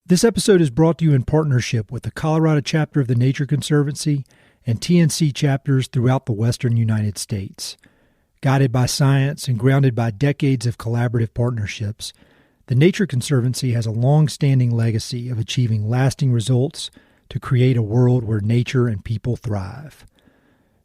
This episode is brought to you in partnership with the Colorado chapter of the Nature Conservancy and TNC chapters throughout the western United States. Guided by science and grounded by decades of collaborative partnerships, the Nature Conservancy has a long-standing legacy of achieving lasting results to create a world where nature and people thrive.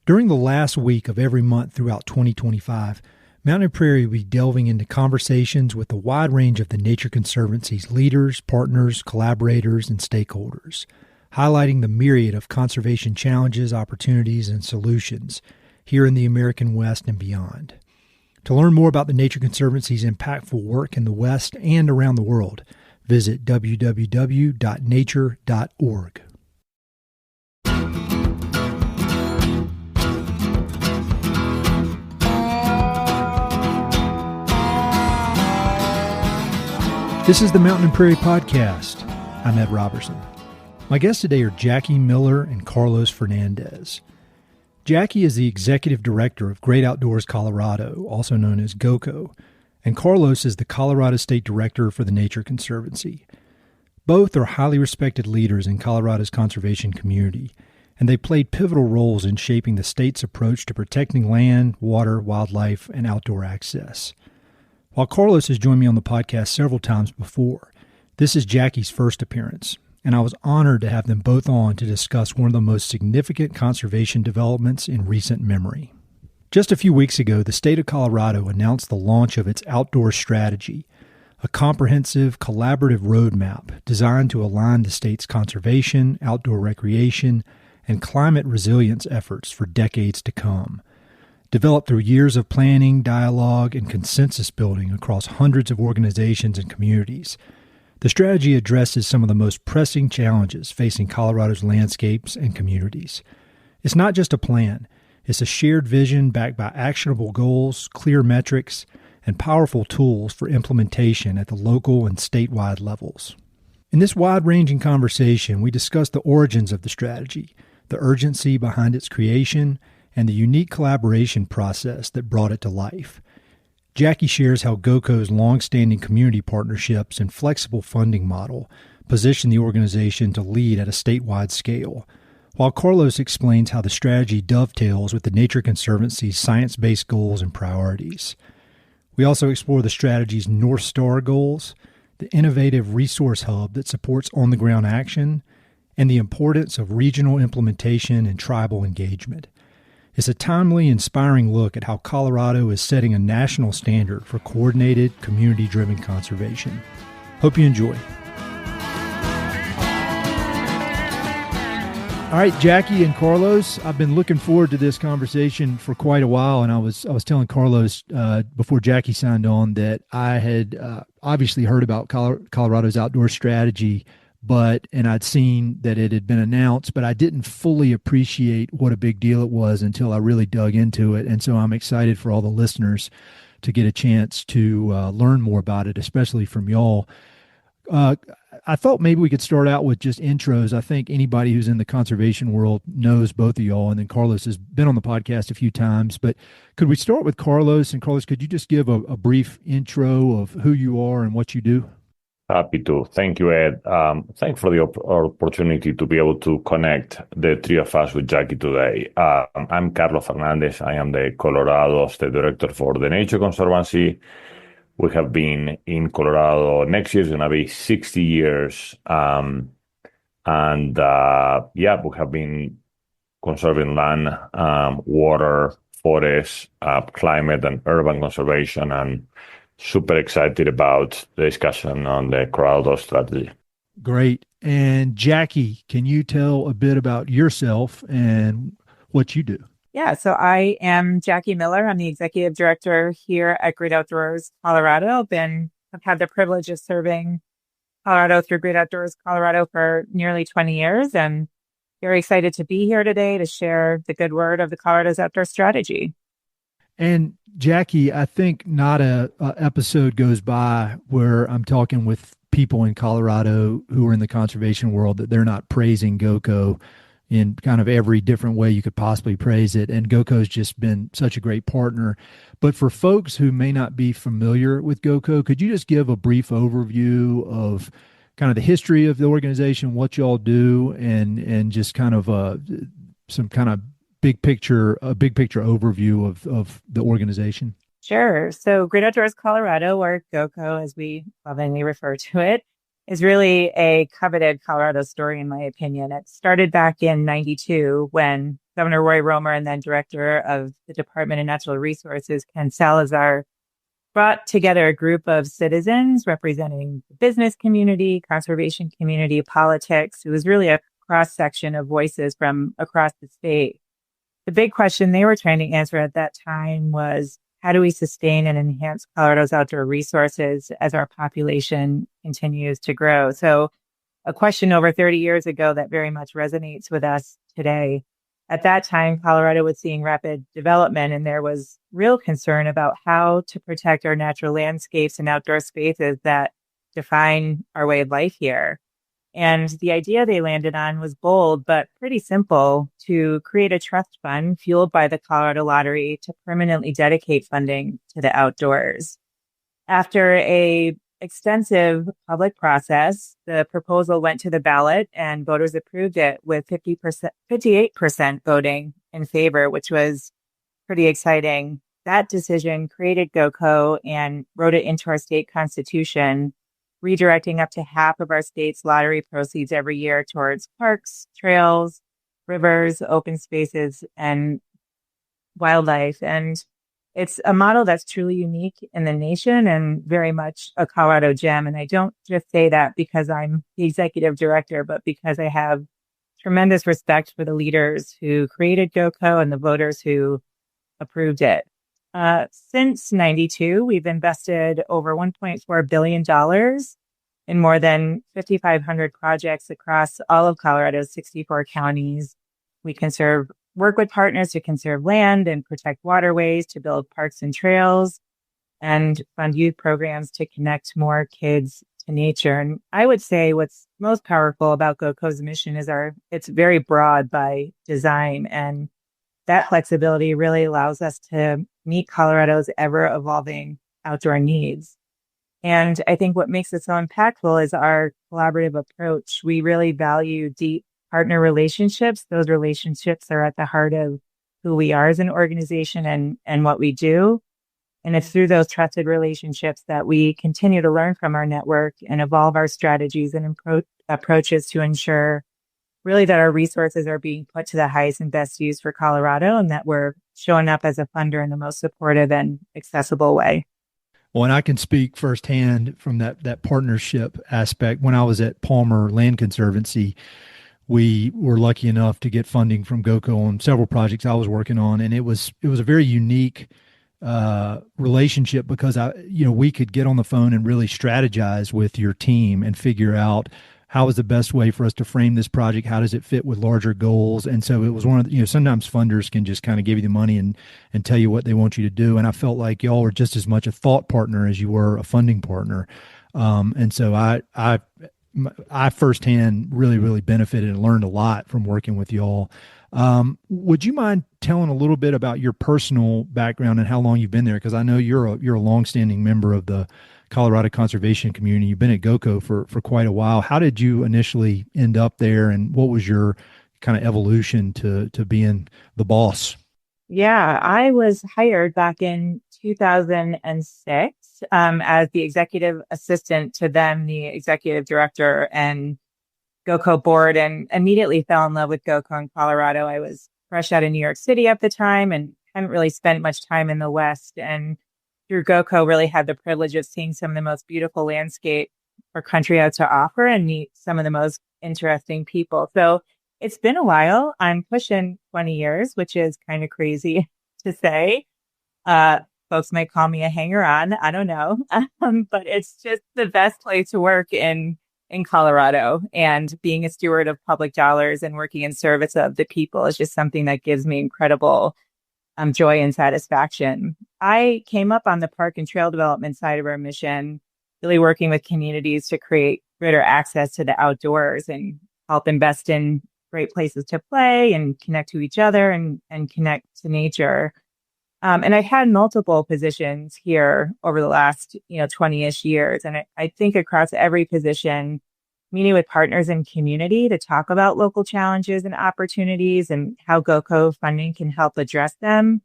During the last week of every month throughout 2025, Mountain and Prairie will be delving into conversations with a wide range of the Nature Conservancy's leaders, partners, collaborators, and stakeholders, highlighting the myriad of conservation challenges, opportunities, and solutions here in the American West and beyond. To learn more about the Nature Conservancy's impactful work in the West and around the world, visit www.nature.org. This is the Mountain and Prairie Podcast. I'm Ed Robertson. My guests today are Jackie Miller and Carlos Fernández. Jackie is the Executive Director of Great Outdoors Colorado, also known as GOCO, and Carlos is the Colorado State Director for the Nature Conservancy. Both are highly respected leaders in Colorado's conservation community, and they played pivotal roles in shaping the state's approach to protecting land, water, wildlife, and outdoor access. While Carlos has joined me on the podcast several times before, this is Jackie's first appearance, and I was honored to have them both on to discuss one of the most significant conservation developments in recent memory. Just a few weeks ago, the state of Colorado announced the launch of its outdoor strategy, a comprehensive, collaborative roadmap designed to align the state's conservation, outdoor recreation, and climate resilience efforts for decades to come. Developed through years of planning, dialogue, and consensus building across hundreds of organizations and communities, the strategy addresses some of the most pressing challenges facing Colorado's landscapes and communities. It's not just a plan, it's a shared vision backed by actionable goals, clear metrics, and powerful tools for implementation at the local and statewide levels. In this wide-ranging conversation, we discuss the origins of the strategy, the urgency behind its creation, and the unique collaboration process that brought it to life. Jackie shares how GOCO's long-standing community partnerships and flexible funding model position the organization to lead at a statewide scale, while Carlos explains how the strategy dovetails with the Nature Conservancy's science-based goals and priorities. We also explore the strategy's North Star goals, the innovative resource hub that supports on-the-ground action, and the importance of regional implementation and tribal engagement. It's a timely, inspiring look at how Colorado is setting a national standard for coordinated, community-driven conservation. Hope you enjoy. All right, Jackie and Carlos, I've been looking forward to this conversation for quite a while, and I was telling Carlos before Jackie signed on that I had obviously heard about Colorado's outdoor strategy, and I'd seen that it had been announced, but I didn't fully appreciate what a big deal it was until I really dug into it. And so I'm excited for all the listeners to get a chance to learn more about it, especially from y'all. I thought maybe we could start out with just intros. I think anybody who's in the conservation world knows both of y'all, and then Carlos has been on the podcast a few times. But could we start with Carlos? And Carlos, could you just give a brief intro of who you are and what you do? Happy to. Thank you, Ed. Thanks for the opportunity to be able to connect the three of us with Jackie today. I'm Carlos Fernández. I am the Colorado State Director for the Nature Conservancy. We have been in Colorado. Next year is going to be 60 years. We have been conserving land, water, forests, climate, and urban conservation, and super excited about the discussion on the Colorado strategy. Great. And Jackie, can you tell a bit about yourself and what you do? Yeah, so I am Jackie Miller. I'm the Executive Director here at Great Outdoors Colorado. I've had the privilege of serving Colorado through Great Outdoors Colorado for nearly 20 years, and very excited to be here today to share the good word of the Colorado's outdoor strategy. And Jackie, I think not a episode goes by where I'm talking with people in Colorado who are in the conservation world that they're not praising GOCO in kind of every different way you could possibly praise it. And GOCO's just been such a great partner. But for folks who may not be familiar with GOCO, could you just give a brief overview of kind of the history of the organization, what y'all do, and just kind of some kind of big picture overview of the organization? Sure. So Great Outdoors Colorado, or GOCO, as we lovingly refer to it, is really a coveted Colorado story, in my opinion. It started back in 92 when Governor Roy Romer and then Director of the Department of Natural Resources, Ken Salazar, brought together a group of citizens representing the business community, conservation community, politics. It was really a cross-section of voices from across the state. The big question they were trying to answer at that time was, how do we sustain and enhance Colorado's outdoor resources as our population continues to grow? So a question over 30 years ago that very much resonates with us today. At that time, Colorado was seeing rapid development, and there was real concern about how to protect our natural landscapes and outdoor spaces that define our way of life here. And the idea they landed on was bold, but pretty simple: to create a trust fund fueled by the Colorado Lottery to permanently dedicate funding to the outdoors. After a extensive public process, the proposal went to the ballot and voters approved it with 58% voting in favor, which was pretty exciting. That decision created GOCO and wrote it into our state constitution, redirecting up to half of our state's lottery proceeds every year towards parks, trails, rivers, open spaces, and wildlife. And it's a model that's truly unique in the nation and very much a Colorado gem. And I don't just say that because I'm the executive director, but because I have tremendous respect for the leaders who created GOCO and the voters who approved it. Since 92, we've invested over $1.4 billion in more than 5,500 projects across all of Colorado's 64 counties. We work with partners to conserve land and protect waterways, to build parks and trails, and fund youth programs to connect more kids to nature. And I would say what's most powerful about GOCO's mission is it's very broad by design, and that flexibility really allows us to meet Colorado's ever-evolving outdoor needs. And I think what makes it so impactful is our collaborative approach. We really value deep partner relationships. Those relationships are at the heart of who we are as an organization and what we do. And it's through those trusted relationships that we continue to learn from our network and evolve our strategies and approaches to ensure really that our resources are being put to the highest and best use for Colorado, and that we're showing up as a funder in the most supportive and accessible way. Well, and I can speak firsthand from that partnership aspect. When I was at Palmer Land Conservancy, we were lucky enough to get funding from GOCO on several projects I was working on, and it was a very unique relationship because we could get on the phone and really strategize with your team and figure out how is the best way for us to frame this project? How does it fit with larger goals? And so it was one of the, sometimes funders can just kind of give you the money and tell you what they want you to do. And I felt like y'all were just as much a thought partner as you were a funding partner. And so I firsthand really benefited and learned a lot from working with y'all. Would you mind telling a little bit about your personal background and how long you've been there? Because I know you're a longstanding member of the Colorado conservation community. You've been at GOCO for quite a while. How did you initially end up there, and what was your kind of evolution to being the boss? Yeah, I was hired back in 2006 as the executive assistant to then the executive director and GOCO board, and immediately fell in love with GOCO in Colorado. I was fresh out of New York City at the time and hadn't really spent much time in the West. And through GOCO, really had the privilege of seeing some of the most beautiful landscape our country has to offer and meet some of the most interesting people. So it's been a while. I'm pushing 20 years, which is kind of crazy to say. Folks might call me a hanger-on. I don't know. But it's just the best place to work in Colorado, and being a steward of public dollars and working in service of the people is just something that gives me incredible joy and satisfaction. I came up on the park and trail development side of our mission, really working with communities to create greater access to the outdoors and help invest in great places to play and connect to each other and connect to nature. And I've had multiple positions here over the last, 20-ish years. And I think across every position, meeting with partners and community to talk about local challenges and opportunities and how GOCO funding can help address them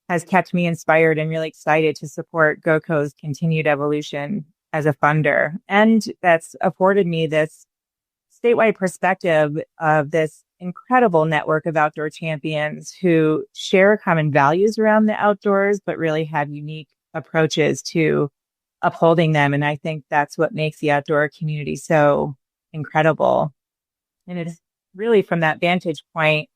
has kept me inspired and really excited to support GOCO's continued evolution as a funder. And that's afforded me this statewide perspective of this incredible network of outdoor champions who share common values around the outdoors, but really have unique approaches to upholding them. And I think that's what makes the outdoor community so incredible. And it's really from that vantage point,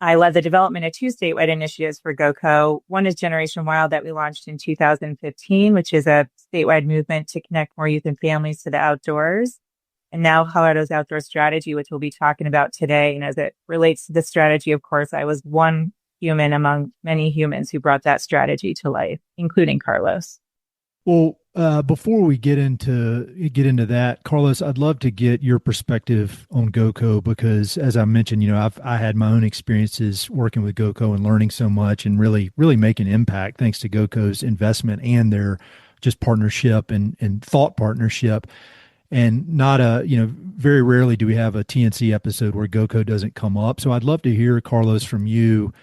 I led the development of two statewide initiatives for GOCO. One is Generation Wild that we launched in 2015, which is a statewide movement to connect more youth and families to the outdoors. And now Colorado's outdoor strategy, which we'll be talking about today. And as it relates to the strategy, of course, I was one human among many humans who brought that strategy to life, including Carlos. Well, before we get into that, Carlos, I'd love to get your perspective on GOCO because, as I mentioned, I had my own experiences working with GOCO and learning so much and really making impact thanks to GOCO's investment and their just partnership and thought partnership. And very rarely do we have a TNC episode where GOCO doesn't come up. So I'd love to hear, Carlos, from you,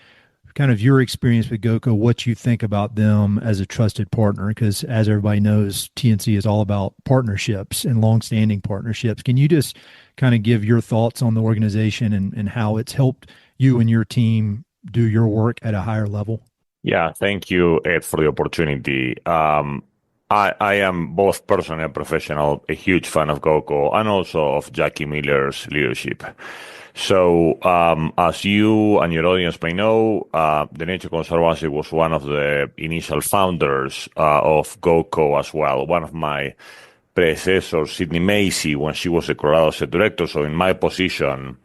kind of your experience with GOCO, what you think about them as a trusted partner, because as everybody knows, TNC is all about partnerships and longstanding partnerships. Can you just kind of give your thoughts on the organization and how it's helped you and your team do your work at a higher level? Yeah, thank you, Ed, for the opportunity. I am both personally and professional a huge fan of GOCO and also of Jackie Miller's leadership. So, as you and your audience may know, the Nature Conservancy was one of the initial founders of GOCO as well. One of my predecessors, Sydney Macy, when she was the Colorado State Director. So in my position,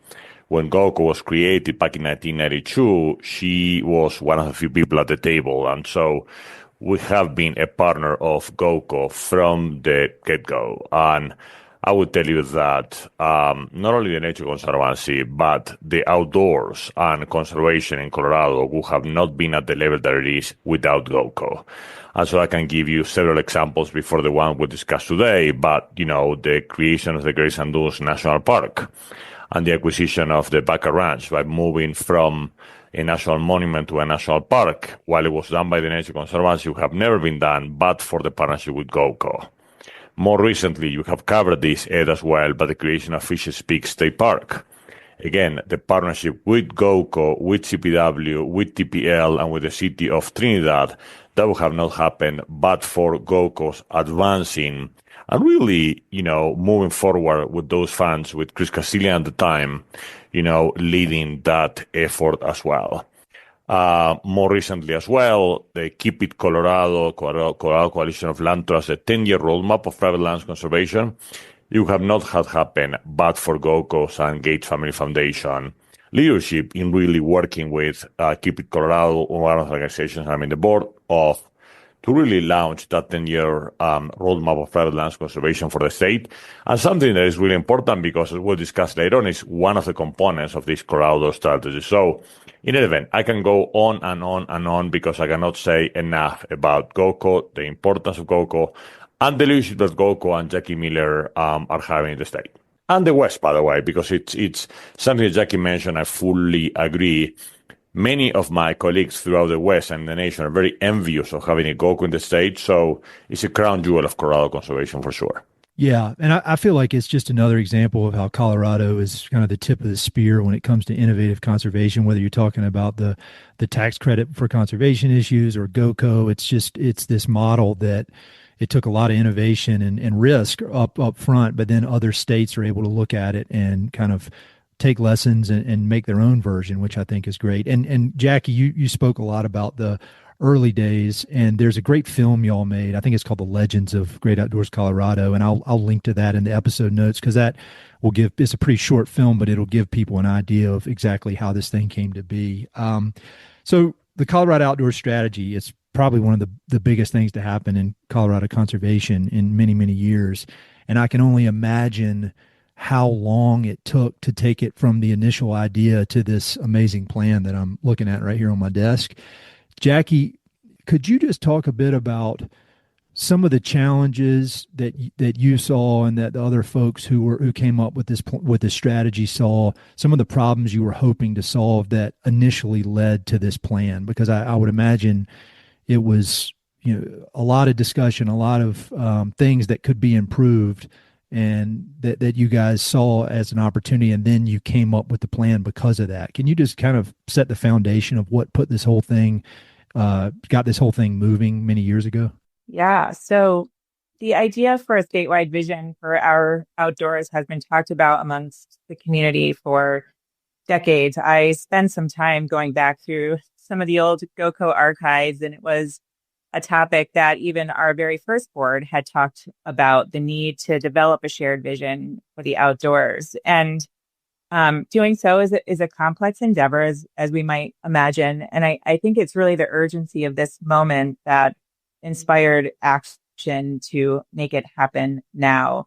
when GOCO was created back in 1992, she was one of the few people at the table. And so we have been a partner of GOCO from the get-go. And I would tell you that not only the Nature Conservancy, but the outdoors and conservation in Colorado would have not been at the level that it is without GOCO. And so I can give you several examples before the one we discussed today, but, the creation of the Great Sand Dunes National Park and the acquisition of the Baca Ranch by moving from a national monument to a national park, while it was done by the Nature Conservancy, would have never been done but for the partnership with GOCO. More recently, you have covered this, Ed, as well, by the creation of Fishes Peak State Park. Again, the partnership with GOCO, with CPW, with TPL, and with the city of Trinidad, that would have not happened but for GOCO's advancing and really, moving forward with those funds, with Chris Castillian at the time, leading that effort as well. More recently as well, the Keep It Colorado Coalition of Land Trusts, a 10-year roadmap of private lands conservation, you have not had happen but for GOCO's and Gates Family Foundation leadership in really working with Keep It Colorado, one of the organizations I'm in the board of, to really launch that 10-year roadmap of private lands conservation for the state. And something that is really important because, as we'll discuss later on, is one of the components of this Colorado strategy. So, in any event, I can go on and on and on because I cannot say enough about GOCO, the importance of GOCO, and the leadership that GOCO and Jackie Miller are having in the state. And the West, by the way, because it's something that Jackie mentioned, I fully agree. Many of my colleagues throughout the West and the nation are very envious of having a GOCO in the state, so it's a crown jewel of Colorado conservation for sure. Yeah, and I feel like it's just another example of how Colorado is kind of the tip of the spear when it comes to innovative conservation, whether you're talking about the tax credit for conservation issues or GOCO. It's this model that it took a lot of innovation and risk up front, but then other states are able to look at it and kind of take lessons and make their own version, which I think is great. And Jackie, you spoke a lot about the early days, and there's a great film y'all made. I think it's called The Legends of Great Outdoors Colorado, and I'll link to that in the episode notes because that will it's a pretty short film, but it'll give people an idea of exactly how this thing came to be. So the Colorado Outdoor Strategy, it's probably one of the biggest things to happen in Colorado conservation in many, many years. And I can only imagine how long it took to take it from the initial idea to this amazing plan that I'm looking at right here on my desk. Jackie, could you just talk a bit about some of the challenges that you saw and that the other folks who came up with this strategy saw, some of the problems you were hoping to solve that initially led to this plan? Because I would imagine it was, a lot of discussion, a lot of things that could be improved, and that you guys saw as an opportunity, and then you came up with the plan because of that. Can you just kind of set the foundation of what put this whole thing, got this whole thing moving many years ago? Yeah. So the idea for a statewide vision for our outdoors has been talked about amongst the community for decades. I spent some time going back through some of the old GOCO archives, and it was a topic that even our very first board had talked about, the need to develop a shared vision for the outdoors. And doing so is a complex endeavor, as we might imagine. And I think it's really the urgency of this moment that inspired action to make it happen now.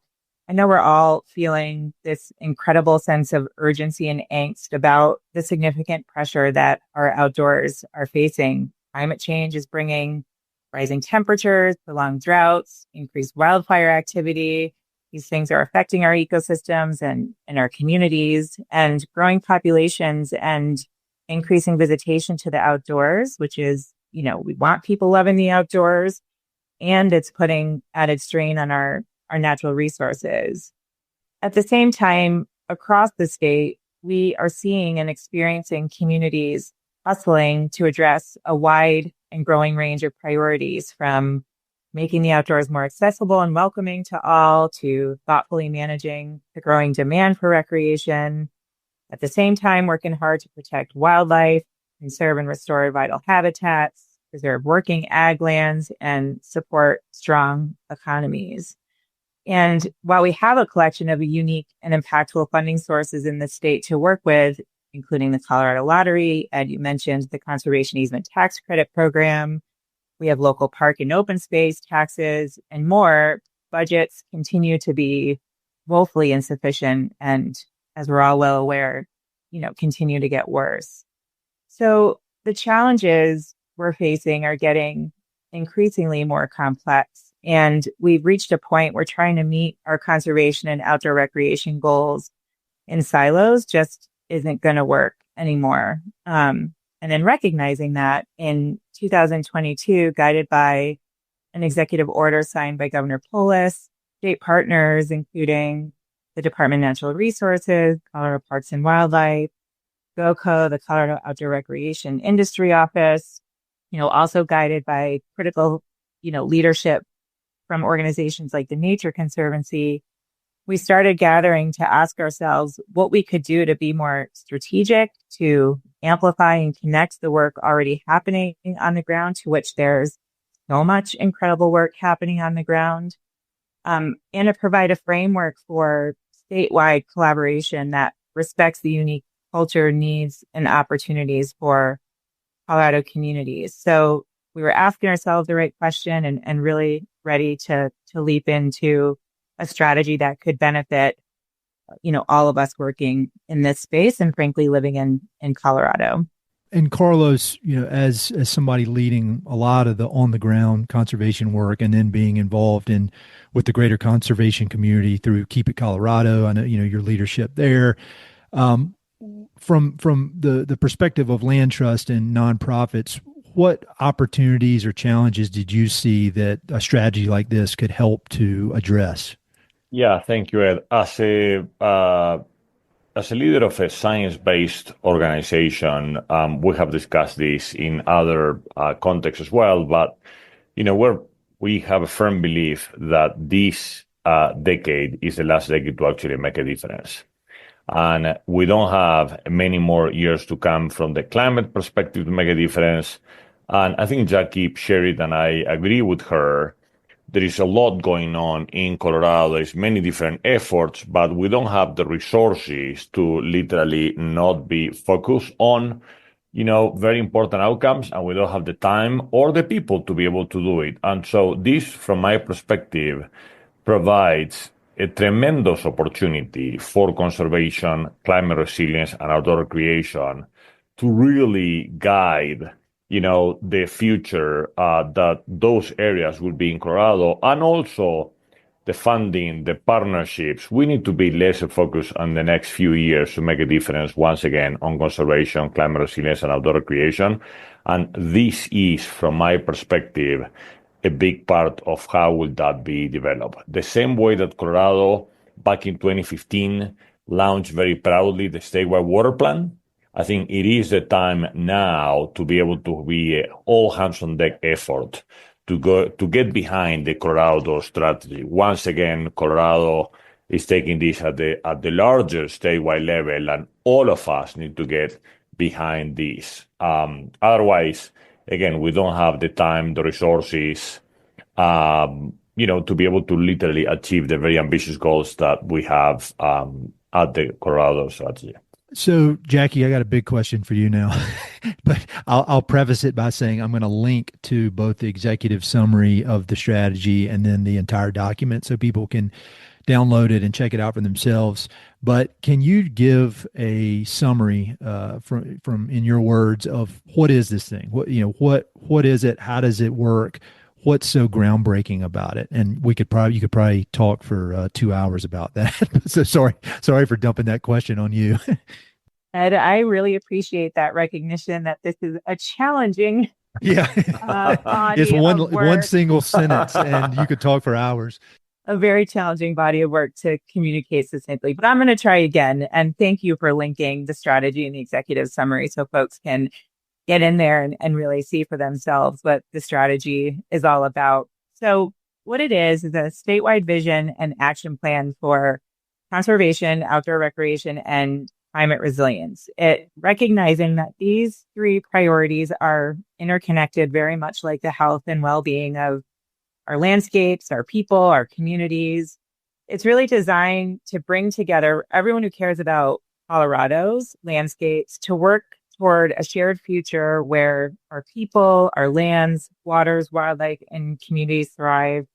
I know we're all feeling this incredible sense of urgency and angst about the significant pressure that our outdoors are facing. Climate change is bringing rising temperatures, prolonged droughts, increased wildfire activity. These things are affecting our ecosystems and our communities, and growing populations and increasing visitation to the outdoors, which is, we want people loving the outdoors, and it's putting added strain on our natural resources. At the same time, across the state, we are seeing and experiencing communities hustling to address a wide and growing range of priorities, from making the outdoors more accessible and welcoming to all, to thoughtfully managing the growing demand for recreation. At the same time, working hard to protect wildlife, conserve and restore vital habitats, preserve working ag lands, and support strong economies. And while we have a collection of unique and impactful funding sources in the state to work with, including the Colorado Lottery, and you mentioned the Conservation Easement Tax Credit Program, we have local park and open space taxes and more, budgets continue to be woefully insufficient, and, as we're all well aware, continue to get worse. So the challenges we're facing are getting increasingly more complex, and we've reached a point where trying to meet our conservation and outdoor recreation goals in silos just isn't going to work anymore. And then recognizing that, in 2022, guided by an executive order signed by Governor Polis, state partners, including the Department of Natural Resources, Colorado Parks and Wildlife, GOCO, the Colorado Outdoor Recreation Industry Office, also guided by critical, leadership from organizations like the Nature Conservancy, we started gathering to ask ourselves what we could do to be more strategic, to amplify and connect the work already happening on the ground, to which there's so much incredible work happening on the ground, and to provide a framework for statewide collaboration that respects the unique culture, needs, and opportunities for Colorado communities. So we were asking ourselves the right question and really ready to leap into a strategy that could benefit, all of us working in this space and, frankly, living in Colorado. And Carlos, as somebody leading a lot of the on the ground conservation work, and then being involved with the greater conservation community through Keep It Colorado, I know your leadership there. From the perspective of land trust and nonprofits, what opportunities or challenges did you see that a strategy like this could help to address? Yeah, thank you, Ed. As a leader of a science-based organization, we have discussed this in other contexts as well. But we have a firm belief that this decade is the last decade to actually make a difference. And we don't have many more years to come from the climate perspective to make a difference. And I think Jackie shared it, and I agree with her. There is a lot going on in Colorado. There's many different efforts, but we don't have the resources to literally not be focused on, very important outcomes, and we don't have the time or the people to be able to do it. And so this, from my perspective, provides a tremendous opportunity for conservation, climate resilience, and outdoor recreation to really guide the future that those areas will be in Colorado, and also the funding, the partnerships. We need to be less focused on the next few years to make a difference once again on conservation, climate resilience, and outdoor recreation. And this is, from my perspective, a big part of how will that be developed. The same way that Colorado back in 2015 launched very proudly the statewide water plan, I think it is the time now to be able to be all hands on deck effort to get behind the Colorado strategy. Once again, Colorado is taking this at the larger statewide level, and all of us need to get behind this. Otherwise, again, we don't have the time, the resources, to be able to literally achieve the very ambitious goals that we have at the Colorado strategy. So, Jackie, I got a big question for you now, but I'll preface it by saying I'm going to link to both the executive summary of the strategy and then the entire document so people can download it and check it out for themselves. But can you give a summary from in your words of what is this thing? What is it? How does it work? What's so groundbreaking about it? And you could probably talk for 2 hours about that. So sorry for dumping that question on you. Ed, I really appreciate that recognition that this is a challenging body it's of work. one single sentence, and you could talk for hours. A very challenging body of work to communicate succinctly, but I'm going to try again. And thank you for linking the strategy and the executive summary so folks can get in there and really see for themselves what the strategy is all about. So what it is a statewide vision and action plan for conservation, outdoor recreation, and climate resilience. It recognizing that these three priorities are interconnected, very much like the health and well-being of our landscapes, our people, our communities. It's really designed to bring together everyone who cares about Colorado's landscapes to work toward a shared future where our people, our lands, waters, wildlife, and communities thrive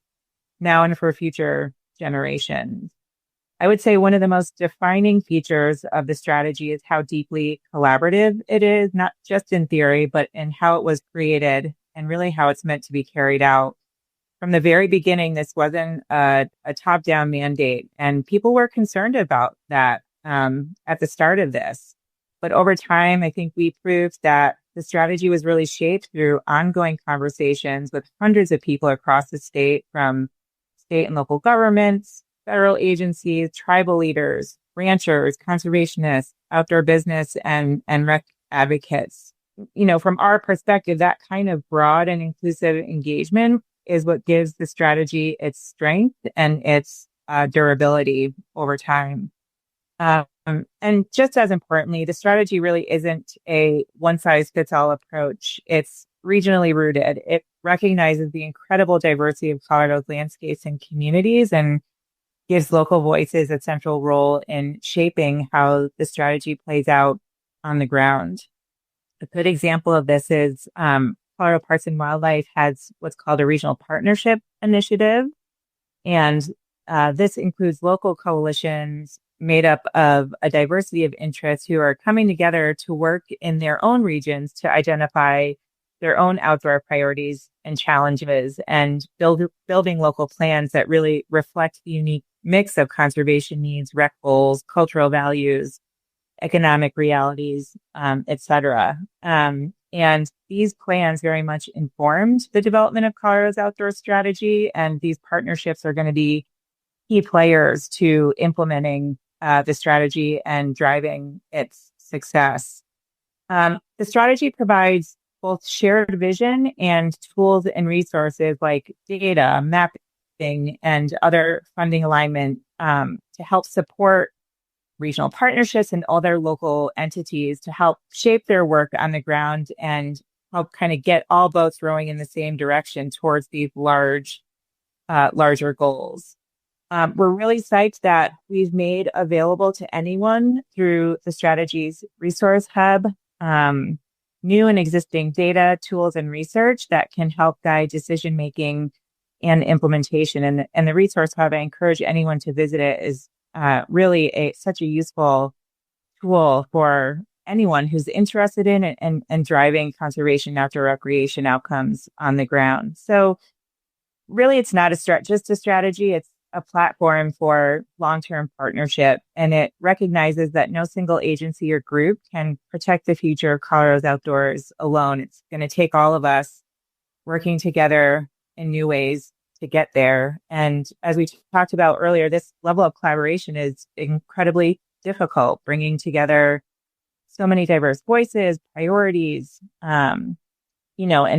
now and for future generations. I would say one of the most defining features of the strategy is how deeply collaborative it is, not just in theory, but in how it was created and really how it's meant to be carried out. From the very beginning, this wasn't a top-down mandate, and people were concerned about that at the start of this. But over time, I think we proved that the strategy was really shaped through ongoing conversations with hundreds of people across the state, from state and local governments, federal agencies, tribal leaders, ranchers, conservationists, outdoor business, and rec advocates. From our perspective, that kind of broad and inclusive engagement is what gives the strategy its strength and its durability over time. And just as importantly, the strategy really isn't a one-size-fits-all approach. It's regionally rooted. It recognizes the incredible diversity of Colorado's landscapes and communities and gives local voices a central role in shaping how the strategy plays out on the ground. A good example of this is Colorado Parks and Wildlife has what's called a regional partnership initiative. And this includes local coalitions made up of a diversity of interests who are coming together to work in their own regions to identify their own outdoor priorities and challenges and building local plans that really reflect the unique mix of conservation needs, rec goals, cultural values, economic realities, et cetera. And these plans very much informed the development of Colorado's outdoor strategy, and these partnerships are going to be key players to implementing the strategy and driving its success. The strategy provides both shared vision and tools and resources like data, mapping, and other funding alignment to help support regional partnerships and other local entities to help shape their work on the ground and help kind of get all boats rowing in the same direction towards these larger goals. We're really psyched that we've made available to anyone through the strategy's resource hub, new and existing data, tools, and research that can help guide decision-making and implementation. And the resource hub, I encourage anyone to visit it, is really such a useful tool for anyone who's interested in and driving conservation outdoor recreation outcomes on the ground. So really, it's not just a strategy. It's a platform for long-term partnership, and it recognizes that no single agency or group can protect the future of Colorado's outdoors alone. It's going to take all of us working together in new ways to get there. And as we talked about earlier, this level of collaboration is incredibly difficult, bringing together so many diverse voices, priorities, and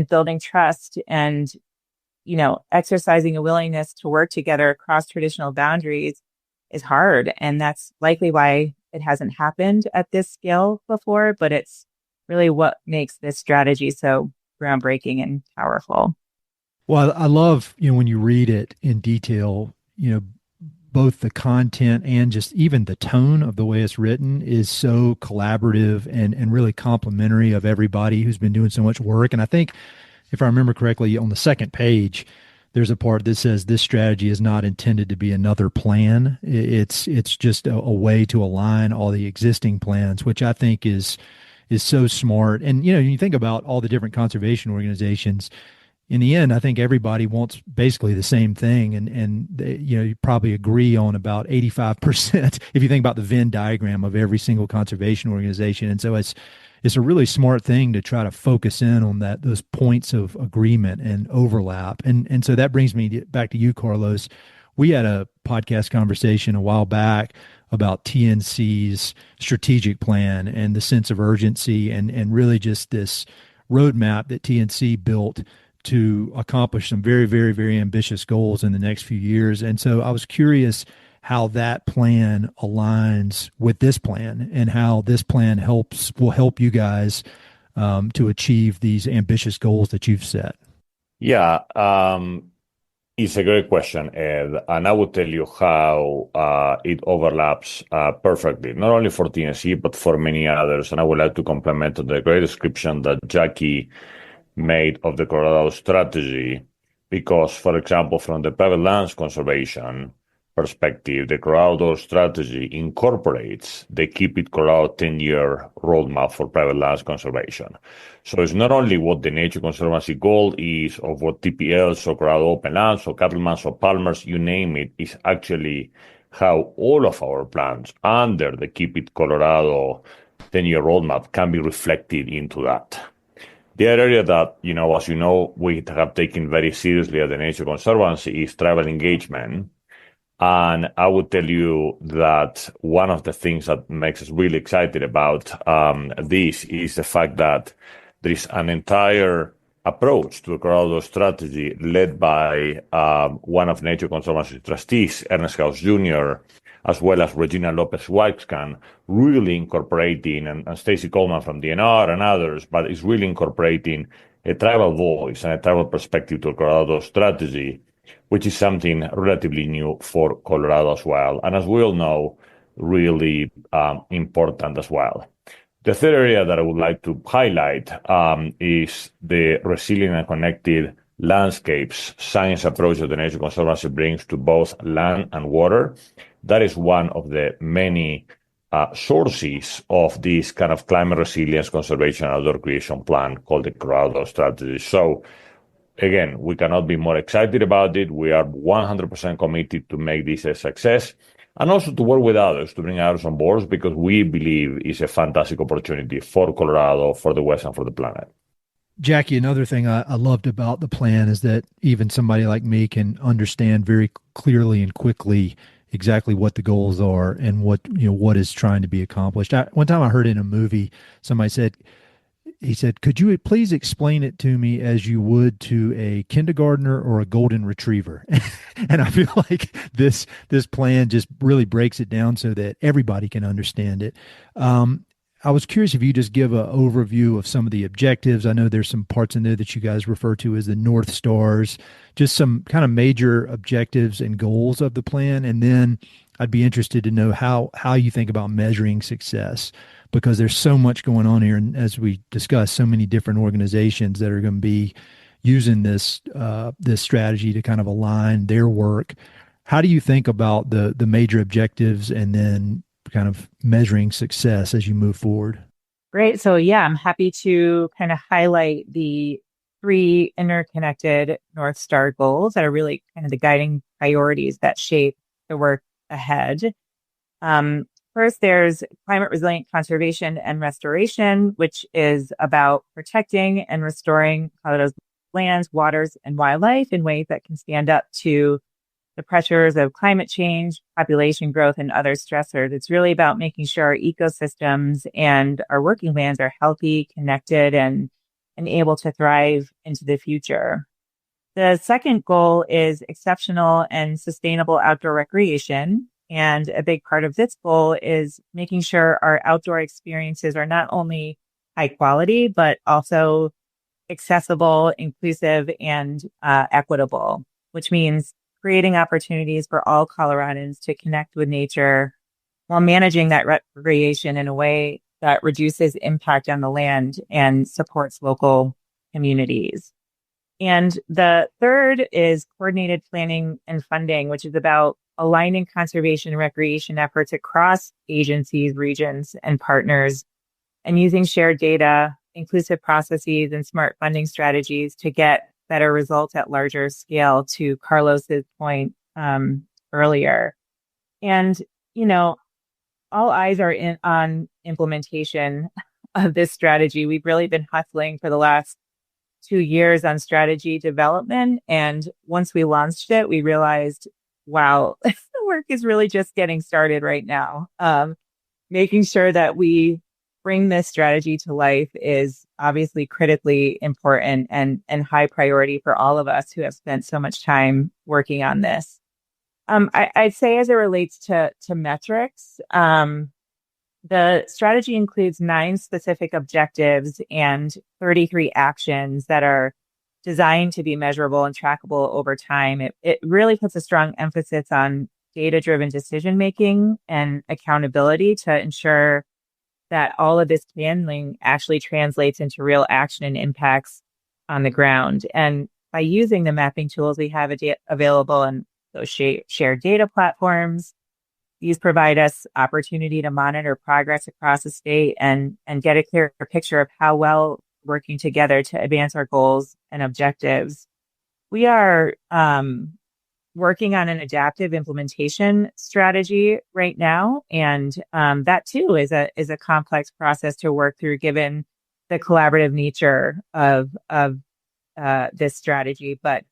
building trust and exercising a willingness to work together across traditional boundaries is hard. And that's likely why it hasn't happened at this scale before, but it's really what makes this strategy so groundbreaking and powerful. Well, I love, when you read it in detail, both the content and just even the tone of the way it's written is so collaborative and really complimentary of everybody who's been doing so much work. And I think, if I remember correctly, on the second page, there's a part that says this strategy is not intended to be another plan. It's just a way to align all the existing plans, which I think is so smart. And, you think about all the different conservation organizations, in the end, I think everybody wants basically the same thing. And they, you probably agree on about 85% if you think about the Venn diagram of every single conservation organization. And so it's a really smart thing to try to focus in on those points of agreement and overlap. And so that brings me back to you, Carlos. We had a podcast conversation a while back about TNC's strategic plan and the sense of urgency and really just this roadmap that TNC built to accomplish some very, very, very ambitious goals in the next few years. And so I was curious how that plan aligns with this plan and how this plan will help you guys to achieve these ambitious goals that you've set. Yeah, it's a great question, Ed, and I will tell you how it overlaps perfectly, not only for TNC, but for many others. And I would like to complement the great description that Jackie made of the Colorado strategy, because, for example, from the private lands conservation perspective, the Colorado strategy incorporates the Keep It Colorado 10-year roadmap for private lands conservation. So it's not only what the Nature Conservancy goal is, or what TPLs or Colorado open lands or cattlemen's or palmers, you name it, is actually how all of our plans under the Keep It Colorado 10-year roadmap can be reflected into that. The other area that, as you know, we have taken very seriously at the Nature Conservancy is tribal engagement. And I would tell you that one of the things that makes us really excited about this is the fact that there is an entire approach to the Colorado strategy led by one of Nature Conservancy trustees, Ernest House Jr., as well as Regina Lopez-Waxcan, really incorporating, and Stacy Coleman from DNR and others, but it's really incorporating a tribal voice and a tribal perspective to Colorado strategy, which is something relatively new for Colorado as well. And as we all know, really important as well. The third area that I would like to highlight is the resilient and connected landscapes science approach that the Nature Conservancy brings to both land and water. That is one of the many sources of this kind of climate resilience conservation outdoor creation plan called the Colorado strategy. So again, we cannot be more excited about it. We are 100% committed to make this a success and also to work with others, to bring others on board, because we believe it's a fantastic opportunity for Colorado, for the West, and for the planet. Jackie, another thing I loved about the plan is that even somebody like me can understand very clearly and quickly exactly what the goals are and what is trying to be accomplished. One time I heard in a movie, somebody said, could you please explain it to me as you would to a kindergartner or a golden retriever? And I feel like this plan just really breaks it down so that everybody can understand it. I was curious if you just give an overview of some of the objectives. I know there's some parts in there that you guys refer to as the North Stars, just some kind of major objectives and goals of the plan. And then I'd be interested to know how you think about measuring success, because there's so much going on here. And as we discussed, so many different organizations that are going to be using this strategy to kind of align their work. How do you think about the major objectives and then kind of measuring success as you move forward? Great. So yeah, I'm happy to kind of highlight the three interconnected North Star goals that are really kind of the guiding priorities that shape the work ahead. First, there's climate resilient conservation and restoration, which is about protecting and restoring Colorado's lands, waters, and wildlife in ways that can stand up to the pressures of climate change, population growth, and other stressors. It's really about making sure our ecosystems and our working lands are healthy, connected, and able to thrive into the future. The second goal is exceptional and sustainable outdoor recreation. And a big part of this goal is making sure our outdoor experiences are not only high quality, but also accessible, inclusive, and equitable, which means creating opportunities for all Coloradans to connect with nature while managing that recreation in a way that reduces impact on the land and supports local communities. And the third is coordinated planning and funding, which is about aligning conservation and recreation efforts across agencies, regions, and partners, and using shared data, inclusive processes, and smart funding strategies to get better results at larger scale, to Carlos's point earlier. And, you know, all eyes are on implementation of this strategy. We've really been hustling for the last 2 years on strategy development. And once we launched it, we realized, wow, the work is really just getting started right now. Making sure that we bring this strategy to life is obviously critically important and high priority for all of us who have spent so much time working on this. I'd say as it relates to metrics, the strategy includes 9 specific objectives and 33 actions that are designed to be measurable and trackable over time. It really puts a strong emphasis on data-driven decision-making and accountability to ensure that all of this planning actually translates into real action and impacts on the ground. And by using the mapping tools we have available in those shared data platforms, these provide us opportunity to monitor progress across the state and get a clearer picture of how well working together to advance our goals and objectives. We are working on an adaptive implementation strategy right now, and that too is a complex process to work through, given the collaborative nature of this strategy. But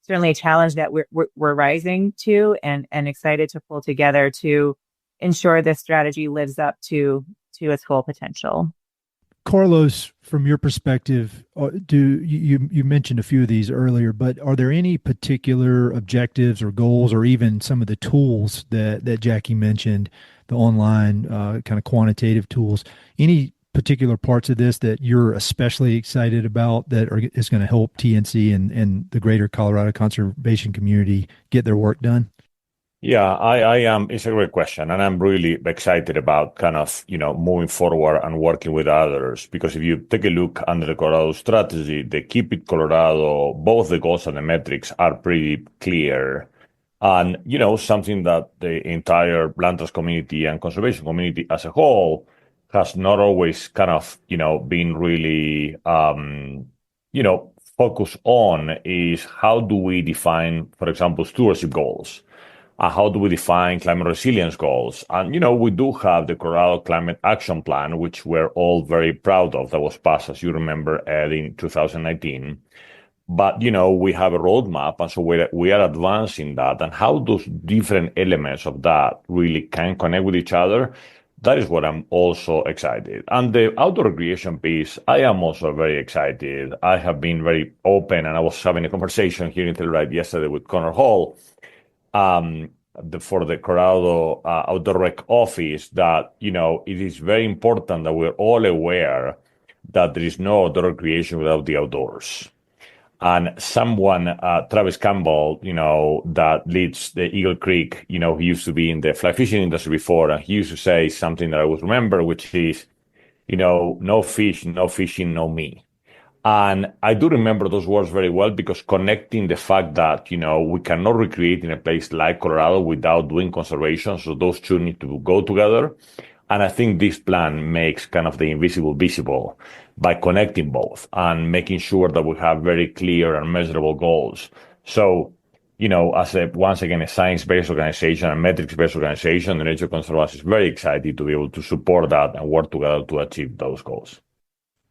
certainly a challenge that we're rising to and excited to pull together to ensure this strategy lives up to its full potential. Carlos, from your perspective, you mentioned a few of these earlier, but are there any particular objectives or goals, or even some of the tools that Jackie mentioned, the online kind of quantitative tools, any particular parts of this that you're especially excited about that is going to help TNC and the greater Colorado conservation community get their work done? Yeah, I am. It's a great question, and I'm really excited about kind of, moving forward and working with others. Because if you take a look under the Colorado strategy, the Keep It Colorado, both the goals and the metrics are pretty clear. And, something that the entire land trust community and conservation community as a whole has not always kind of, been really, focused on is how do we define, for example, stewardship goals? How do we define climate resilience goals? And, we do have the Colorado Climate Action Plan, which we're all very proud of, that was passed, as you remember, Ed, in 2019. But, we have a roadmap, and so we are advancing that. And how those different elements of that really can connect with each other, that is what I'm also excited. And the outdoor recreation piece, I am also very excited. I have been very open, and I was having a conversation here in Telluride yesterday with Connor Hall, for the Colorado Outdoor Rec office, that, it is very important that we're all aware that there is no outdoor recreation without the outdoors. And someone, Travis Campbell, that leads the Eagle Creek, he used to be in the fly fishing industry before, and he used to say something that I would remember, which is, no fish, no fishing, no me. And I do remember those words very well, because connecting the fact that, we cannot recreate in a place like Colorado without doing conservation. So those two need to go together. And I think this plan makes kind of the invisible visible by connecting both and making sure that we have very clear and measurable goals. So, as once again, a science-based organization and metrics-based organization, the Nature Conservancy is very excited to be able to support that and work together to achieve those goals.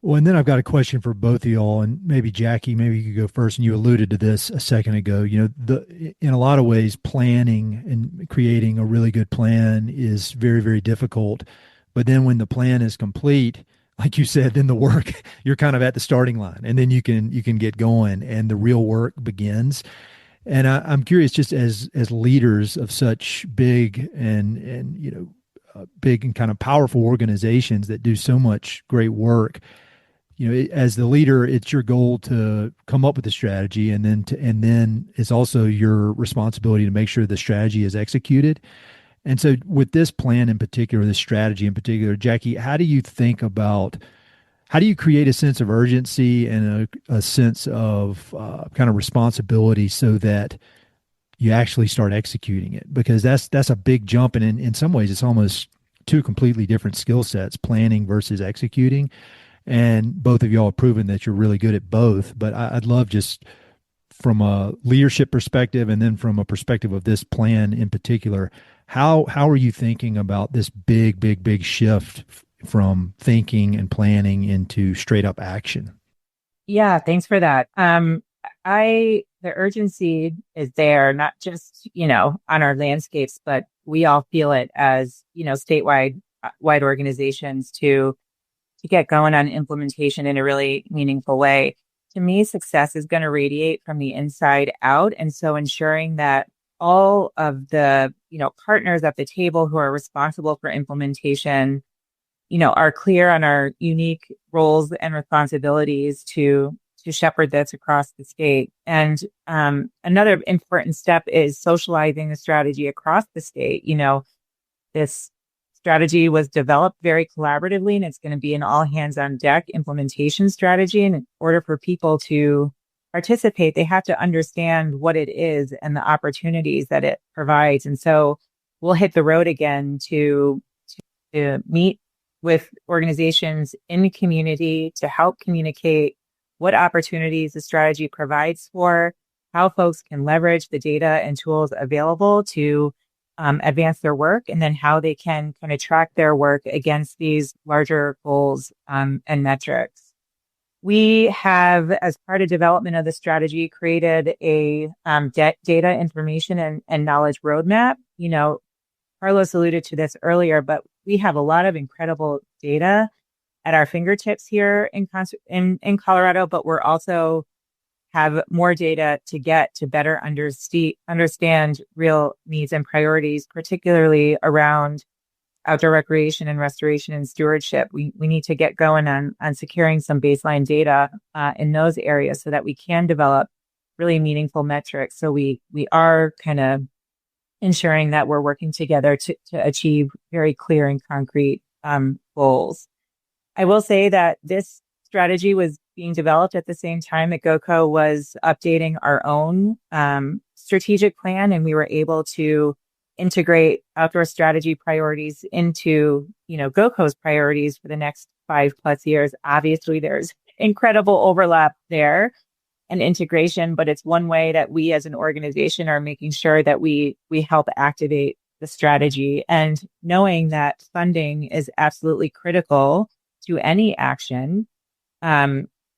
Well, and then I've got a question for both of y'all, and maybe Jackie, maybe you could go first. And you alluded to this a second ago. In a lot of ways, planning and creating a really good plan is very, very difficult. But then when the plan is complete, like you said, then the work, you're kind of at the starting line, and then you can get going, and the real work begins. And I'm curious, just as leaders of such big and big and kind of powerful organizations that do so much great work. As the leader, it's your goal to come up with a strategy, and then it's also your responsibility to make sure the strategy is executed. And so with this plan in particular, this strategy in particular, Jackie, how do you create a sense of urgency and a sense of kind of responsibility so that you actually start executing it? Because that's a big jump. And in some ways, it's almost two completely different skill sets, planning versus executing. And both of y'all have proven that you're really good at both. But I'd love, just from a leadership perspective and then from a perspective of this plan in particular, how are you thinking about this big shift from thinking and planning into straight up action? Yeah, thanks for that. The urgency is there, not just, on our landscapes, but we all feel it as, statewide wide organizations to get going on implementation in a really meaningful way. To me, success is going to radiate from the inside out. And so ensuring that all of the, partners at the table who are responsible for implementation, are clear on our unique roles and responsibilities to shepherd this across the state. And another important step is socializing the strategy across the state. This strategy was developed very collaboratively, and it's going to be an all hands on deck implementation strategy. And in order for people to participate, they have to understand what it is and the opportunities that it provides. And so we'll hit the road again to meet with organizations in the community to help communicate what opportunities the strategy provides for, how folks can leverage the data and tools available to advance their work, and then how they can kind of track their work against these larger goals and metrics. We have, as part of development of the strategy, created a data information and knowledge roadmap. Carlos alluded to this earlier, but we have a lot of incredible data at our fingertips here in Colorado, but we're also have more data to get to better understand real needs and priorities, particularly around outdoor recreation and restoration and stewardship. We need to get going on securing some baseline data in those areas so that we can develop really meaningful metrics. So we are kind of ensuring that we're working together to achieve very clear and concrete goals. I will say that this strategy was being developed at the same time that GOCO was updating our own strategic plan, and we were able to integrate outdoor strategy priorities into, GOCO's priorities for the next 5+ years. Obviously, there's incredible overlap there and integration, but it's one way that we as an organization are making sure that we help activate the strategy, and knowing that funding is absolutely critical to any action.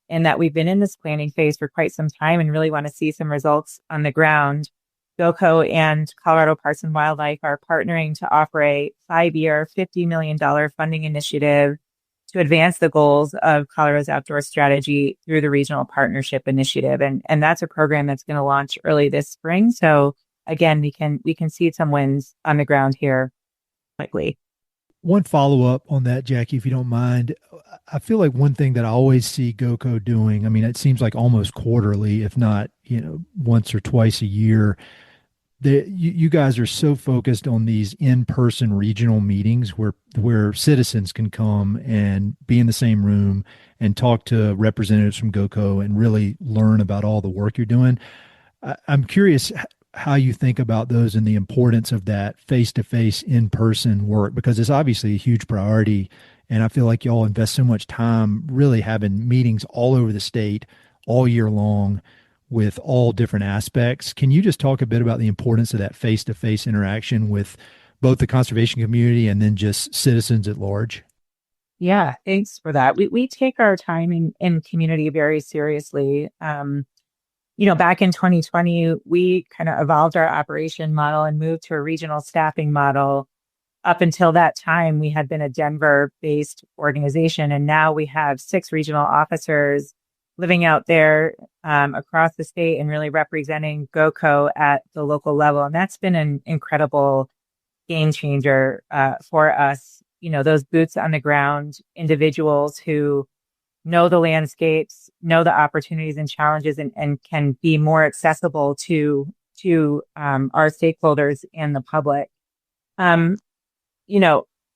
And that we've been in this planning phase for quite some time and really want to see some results on the ground. GOCO and Colorado Parks and Wildlife are partnering to offer a 5-year, $50 million funding initiative to advance the goals of Colorado's outdoor strategy through the Regional Partnership Initiative. And that's a program that's going to launch early this spring. So again, we can see some wins on the ground here quickly. One follow-up on that, Jackie, if you don't mind. I feel like one thing that I always see GOCO doing, it seems like almost quarterly, if not, once or twice a year, you guys are so focused on these in-person regional meetings where citizens can come and be in the same room and talk to representatives from GOCO and really learn about all the work you're doing. I'm curious, how you think about those and the importance of that face-to-face in-person work, because it's obviously a huge priority. And I feel like y'all invest so much time really having meetings all over the state all year long with all different aspects. Can you just talk a bit about the importance of that face-to-face interaction with both the conservation community and then just citizens at large? Yeah, thanks for that. We take our time in community very seriously. Back in 2020, we kind of evolved our operation model and moved to a regional staffing model. Up until that time, we had been a Denver-based organization, and now we have 6 regional officers living out there across the state and really representing GOCO at the local level. And that's been an incredible game changer for us. Those boots on the ground individuals who know the landscapes, know the opportunities and challenges, and can be more accessible to our stakeholders and the public.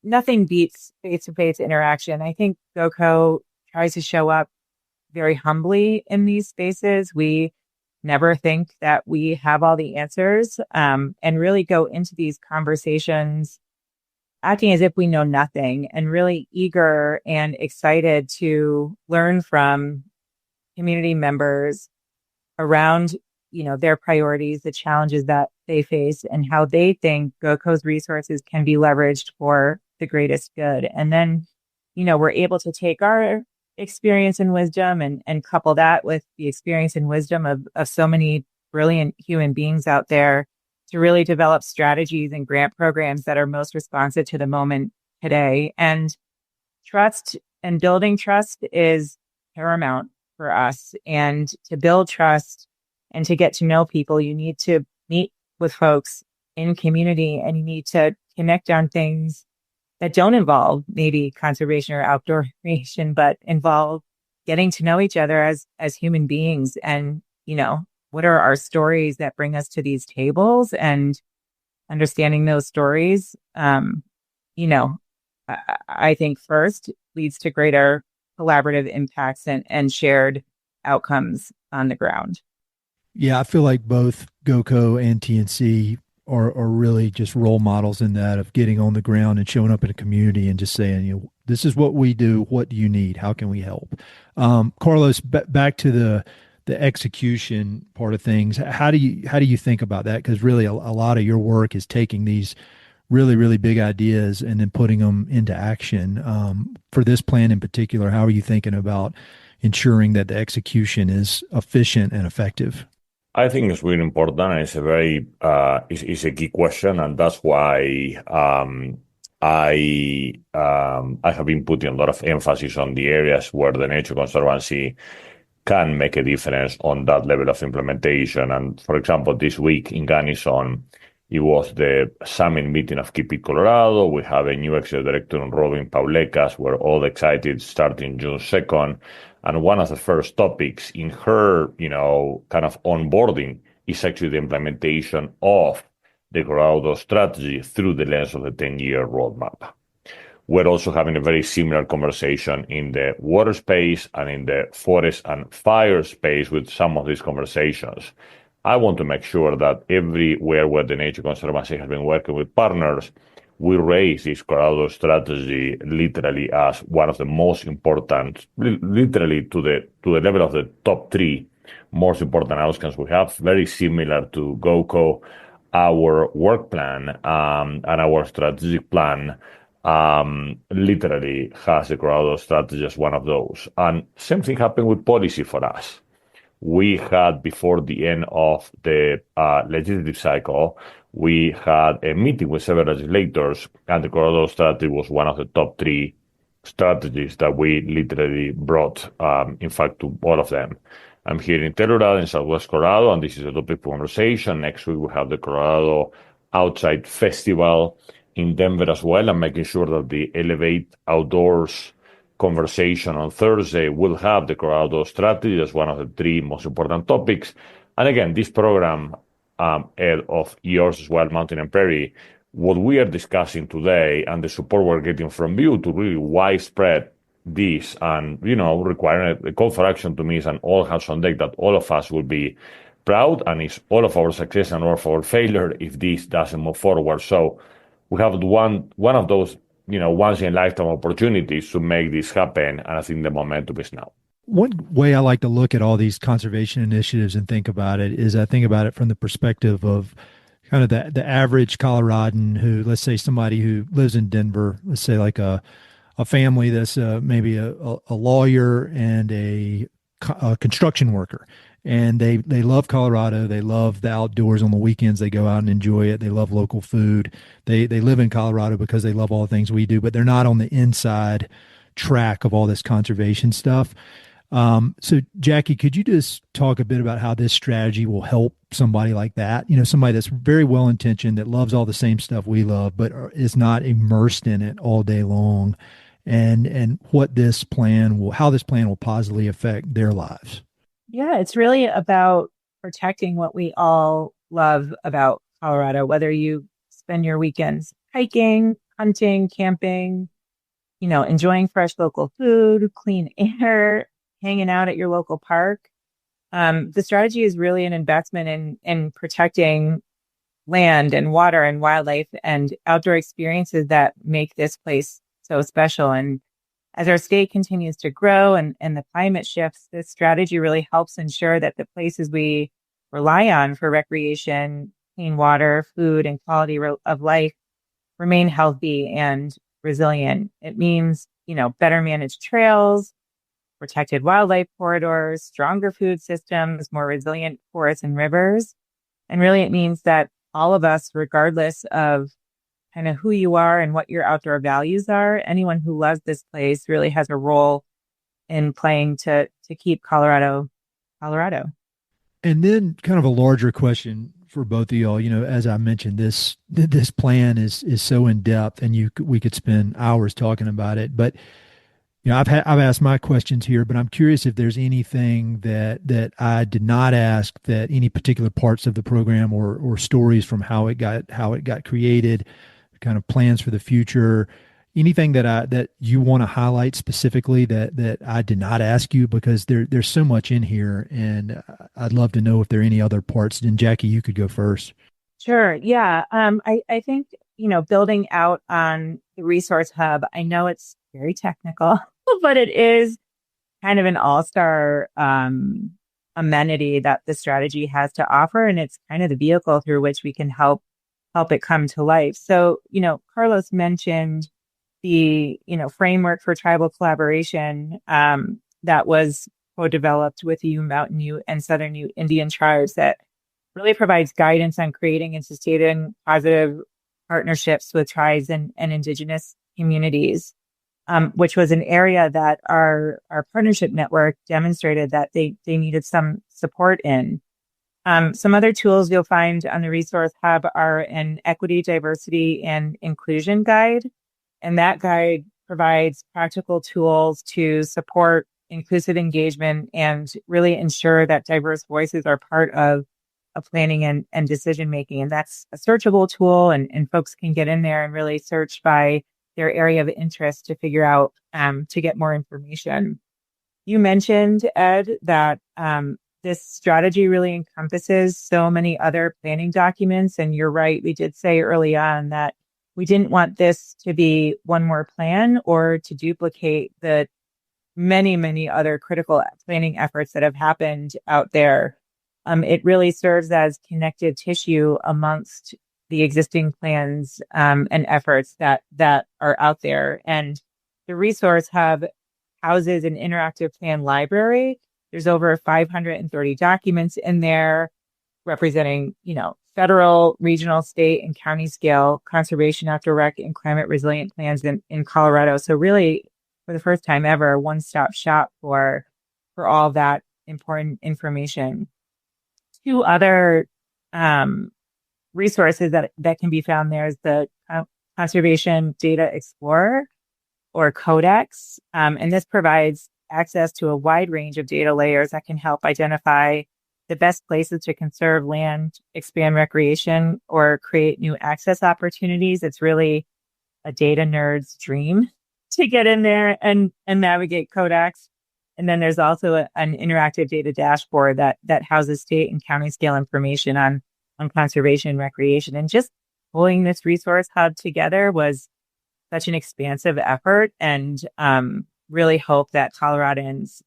Nothing beats face-to-face interaction. I think GOCO tries to show up very humbly in these spaces. We never think that we have all the answers, and really go into these conversations acting as if we know nothing, and really eager and excited to learn from community members around, their priorities, the challenges that they face, and how they think GOCO's resources can be leveraged for the greatest good. And then, we're able to take our experience and wisdom and couple that with the experience and wisdom of so many brilliant human beings out there to really develop strategies and grant programs that are most responsive to the moment today. And trust and building trust is paramount for us. And to build trust and to get to know people, you need to meet with folks in community, and you need to connect on things that don't involve maybe conservation or outdoor recreation, but involve getting to know each other as human beings. And, what are our stories that bring us to these tables, and understanding those stories, I think first leads to greater collaborative impacts and shared outcomes on the ground. Yeah, I feel like both GOCO and TNC are really just role models in that, of getting on the ground and showing up in a community and just saying, this is what we do. What do you need? How can we help? Carlos, back to the execution part of things. How do you think about that? Because really a lot of your work is taking these really, really big ideas and then putting them into action. For this plan in particular, how are you thinking about ensuring that the execution is efficient and effective? I think it's really important, and it's a very it's a key question, and that's why I have been putting a lot of emphasis on the areas where the Nature Conservancy can make a difference on that level of implementation. And for example, this week in Gunnison, it was the summit meeting of Keep It Colorado. We have a new executive director, Robin Paulecas. We're all excited, starting June 2nd. And one of the first topics in her, kind of onboarding is actually the implementation of the Colorado strategy through the lens of the 10-year roadmap. We're also having a very similar conversation in the water space and in the forest and fire space with some of these conversations. I want to make sure that everywhere where the Nature Conservancy has been working with partners, we raise this Colorado strategy literally as one of the most important, literally to the level of the top 3 most important outcomes we have, very similar to GOCO. Our work plan and our strategic plan literally has the Colorado strategy as one of those. And same thing happened with policy for us. We had, before the end of the legislative cycle, we had a meeting with several legislators, and the Colorado strategy was one of the top 3 strategies that we literally brought, in fact, to all of them. I'm here in Telluride, in Southwest Colorado, and this is a topic for conversation. Next week, we have the Colorado Outside Festival in Denver as well. I'm making sure that the Elevate Outdoors conversation on Thursday will have the Colorado strategy as one of the 3 most important topics. And again, this program, Ed, of yours as well, Mountain and Prairie, what we are discussing today and the support we're getting from you to really widespread this, and requiring a call for action to me is an all hands on deck, that all of us will be proud, and it's all of our success and all of our failure if this doesn't move forward. So we have one of those, once in a lifetime opportunities to make this happen, and I think the momentum is now. One way I like to look at all these conservation initiatives and think about it is I think about it from the perspective of kind of the average Coloradan who, let's say somebody who lives in Denver, let's say like a family that's maybe a lawyer and a construction worker. And they love Colorado. They love the outdoors on the weekends. They go out and enjoy it. They love local food. They live in Colorado because they love all the things we do, but they're not on the inside track of all this conservation stuff. So Jackie, could you just talk a bit about how this strategy will help somebody like that? Somebody that's very well-intentioned, that loves all the same stuff we love, but is not immersed in it all day long, and how this plan will positively affect their lives. Yeah, it's really about protecting what we all love about Colorado, whether you spend your weekends hiking, hunting, camping, enjoying fresh local food, clean air, hanging out at your local park. The strategy is really an investment in protecting land and water and wildlife and outdoor experiences that make this place so special. And as our state continues to grow and the climate shifts, this strategy really helps ensure that the places we rely on for recreation, clean water, food, and quality of life remain healthy and resilient. It means, better managed trails, protected wildlife corridors, stronger food systems, more resilient forests and rivers. And really, it means that all of us, regardless of kind of who you are and what your outdoor values are, anyone who loves this place really has a role in playing to keep Colorado. And then kind of a larger question for both of y'all, as I mentioned, this plan is so in depth, and we could spend hours talking about it, but I've asked my questions here, but I'm curious if there's anything that I did not ask, that any particular parts of the program or stories from how it got created, kind of plans for the future, anything that you want to highlight specifically that I did not ask you, because there's so much in here, and I'd love to know if there are any other parts. And Jackie, you could go first. Sure. Yeah. I think, building out on the resource hub, I know it's very technical, but it is kind of an all-star amenity that the strategy has to offer. And it's kind of the vehicle through which we can help it come to life. So, Carlos mentioned the, framework for tribal collaboration that was co-developed with the Ute, Mountain Ute, and Southern Ute Indian tribes that really provides guidance on creating and sustaining positive partnerships with tribes and indigenous communities, which was an area that our partnership network demonstrated that they needed some support in. Some other tools you'll find on the resource hub are an equity, diversity, and inclusion guide. And that guide provides practical tools to support inclusive engagement and really ensure that diverse voices are part of planning and decision making. And that's a searchable tool, and folks can get in there and really search by their area of interest to figure out to get more information. You mentioned, Ed, that this strategy really encompasses so many other planning documents. And you're right. We did say early on that we didn't want this to be one more plan or to duplicate the many, many other critical planning efforts that have happened out there. It really serves as connective tissue amongst the existing plans and efforts that are out there. And the resource hub houses an interactive plan library. There's over 530 documents in there representing, federal, regional, state, and county scale conservation, outdoor rec, and climate resilient plans in Colorado. So really, for the first time ever, one-stop shop for all that important information. Two other resources that can be found there is the Conservation Data Explorer, or Codex. And this provides access to a wide range of data layers that can help identify the best places to conserve land, expand recreation, or create new access opportunities. It's really a data nerd's dream to get in there and navigate Codex. And then there's also an interactive data dashboard that houses state and county scale information on conservation and recreation. And just pulling this resource hub together was such an expansive effort, and really hope that Coloradans,